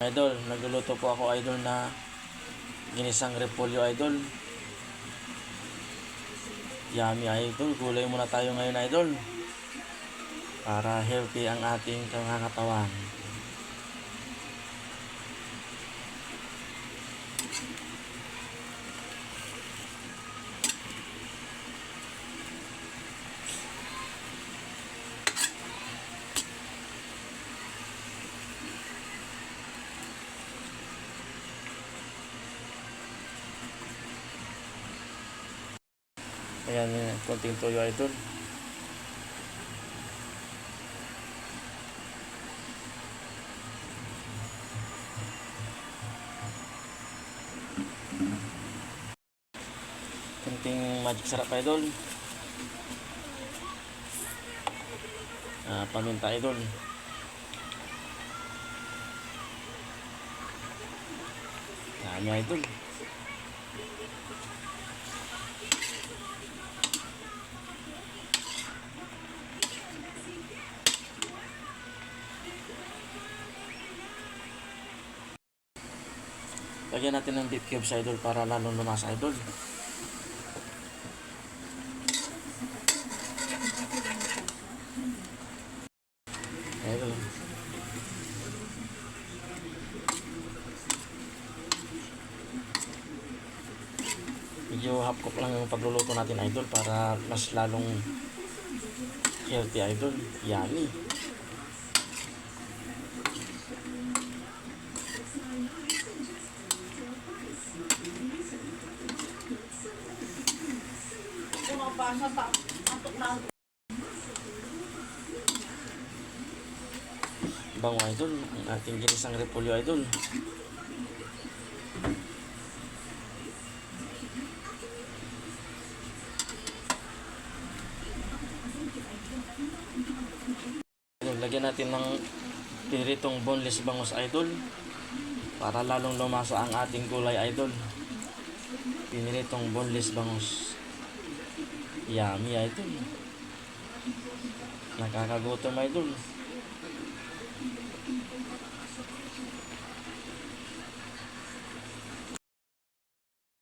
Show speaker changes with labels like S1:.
S1: Idol, nagluluto po ako idol na ginisang repolyo idol. Yummy idol, gulay muna tayo ngayon idol para healthy ang ating katawan. Ayan, konting toyo idol. Konting magic sarap idol. Paminta idol. Dami idol. Lagyan natin ng beef cubes idol para lalong lumasa idol. Idol. Medyo half cook lang yung pagluluto natin idol para mas lalong healthy idol. Yummy. Bango idol, ang ating ginisang repolyo idol. Lagyan natin ng piritong boneless bangus idol para lalong lumasa ang ating gulay idol. Piniritong boneless bangus. Yummy idol. Nakakagutom idol.